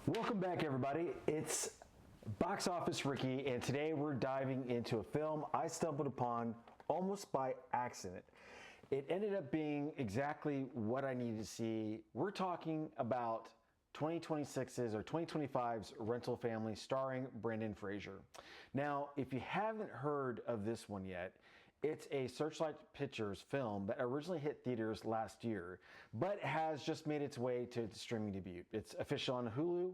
Welcome back, everybody. It's Box Office Ricky, and today we're diving into a film I stumbled upon almost by accident. It ended up being exactly what I needed to see. We're talking about 2026's or 2025's Rental Family starring Brendan Fraser. Now, if you haven't heard of this one yet, it's a Searchlight Pictures film that originally hit theaters last year, but has just made its way to its streaming debut. It's official on Hulu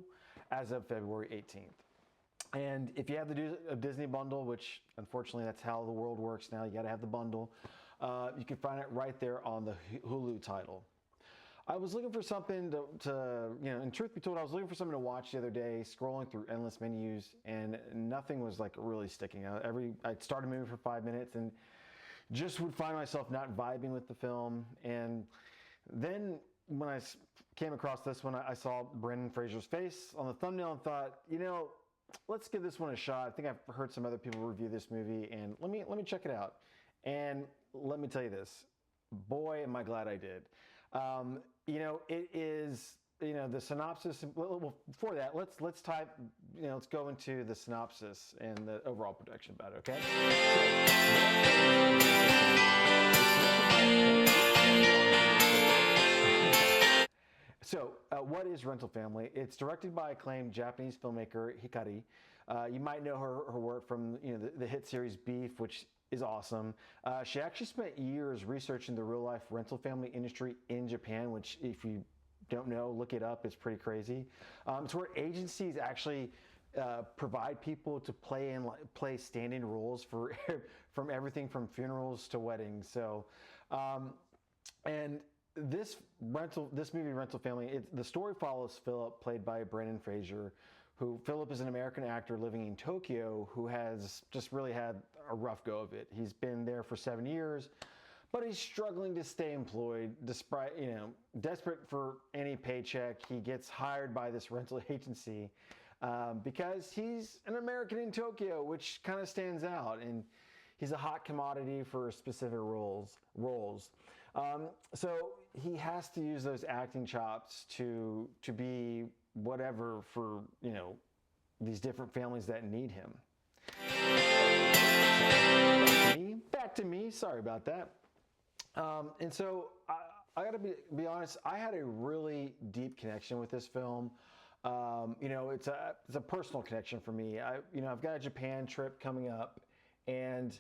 as of February 18th. And if you have the Disney bundle, which unfortunately that's how the world works now, you got to have the bundle, you can find it right there on the Hulu title. I was looking for something and truth be told, I was looking for something to watch the other day, scrolling through endless menus, and nothing was like really sticking out. I'd start a movie for 5 minutes and just would find myself not vibing with the film. And then when I came across this one, I saw Brendan Fraser's face on the thumbnail and thought, let's give this one a shot. I think I've heard some other people review this movie, and let me check it out. And let me tell you this, boy, am I glad I did. It is, the synopsis. Well, before that, let's type, let's go into the synopsis and the overall production about it. Okay. So, what is Rental Family? It's directed by acclaimed Japanese filmmaker Hikari. You might know her work from the hit series Beef, which is awesome. She actually spent years researching the real-life rental family industry in Japan, which, if you don't know, look it up. It's pretty crazy. It's where agencies actually provide people to play stand-in roles for from everything from funerals to weddings. So, and this movie, Rental Family, the story follows Philip, played by Brendan Fraser. Philip is an American actor living in Tokyo who has just really had a rough go of it. He's been there for 7 years, but he's struggling to stay employed despite, desperate for any paycheck. He gets hired by this rental agency because he's an American in Tokyo, which kind of stands out, and he's a hot commodity for specific roles. So he has to use those acting chops to be whatever for these different families that need him. Back to me. Sorry about that. And so I got to be honest. I had a really deep connection with this film. It's a personal connection for me. I've got a Japan trip coming up, and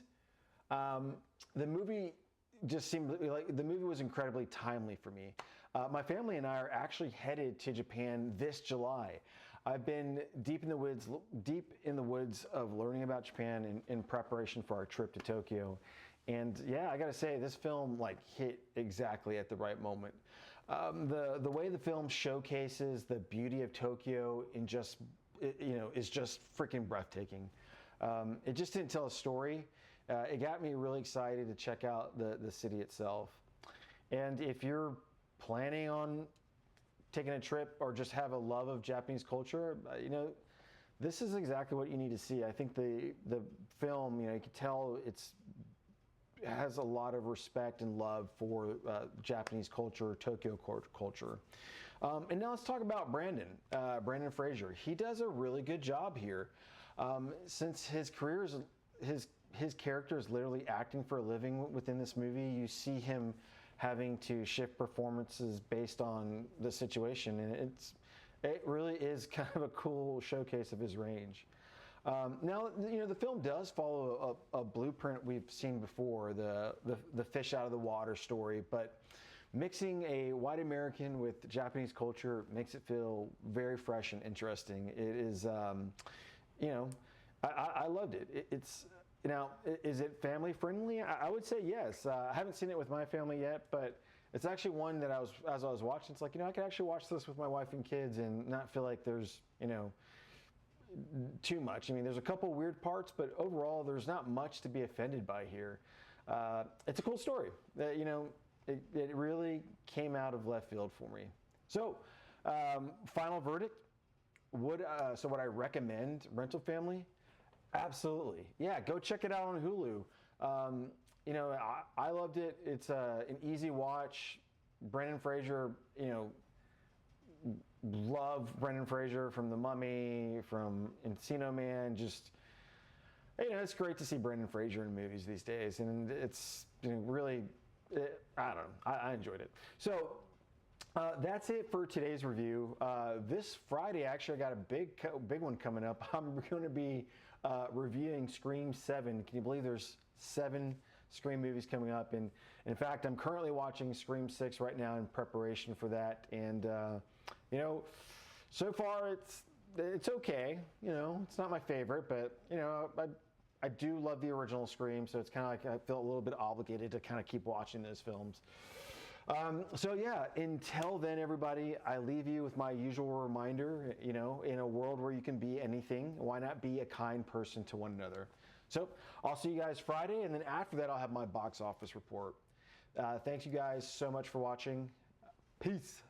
the movie just seemed like the movie was incredibly timely for me. My family and I are actually headed to Japan this July. I've been deep in the woods of learning about Japan in preparation for our trip to Tokyo. And yeah, I gotta say, this film hit exactly at the right moment. The way the film showcases the beauty of Tokyo is just freaking breathtaking. It just didn't tell a story. It got me really excited to check out the city itself. And if you're planning on taking a trip or just have a love of Japanese culture, this is exactly what you need to see. I think the film, you can tell it has a lot of respect and love for Japanese culture, Tokyo culture. And now let's talk about Brendan Fraser. He does a really good job here. Since his character is literally acting for a living within this movie, you see him having to shift performances based on the situation, and it really is kind of a cool showcase of his range. Now, the film does follow a blueprint we've seen before, the fish out of the water story, but mixing a white American with Japanese culture makes it feel very fresh and interesting. It is, I loved it. Now, is it family friendly? I would say yes. I haven't seen it with my family yet, but it's actually one that as I was watching, it's like, I could actually watch this with my wife and kids and not feel like there's, too much. I mean, there's a couple weird parts, but overall, there's not much to be offended by here. It's a cool story. It really came out of left field for me. So, final verdict. Would I recommend Rental Family? Absolutely. Yeah, go check it out on Hulu. I loved it. It's an easy watch. Brendan Fraser, love Brendan Fraser from The Mummy, from Encino Man. Just, it's great to see Brendan Fraser in movies these days, and it's really, I don't know, I enjoyed it. So that's it for today's review. This Friday, actually, I got a big one coming up. I'm going to be reviewing Scream 7. Can you believe there's 7 Scream movies coming up? And in fact, I'm currently watching Scream 6 right now in preparation for that. And so far it's okay. It's not my favorite, but I do love the original Scream, so it's kind of like I feel a little bit obligated to kind of keep watching those films. So yeah, until then, everybody, I leave you with my usual reminder, in a world where you can be anything, why not be a kind person to one another? So I'll see you guys Friday, and then after that, I'll have my box office report. Thanks you guys so much for watching. Peace.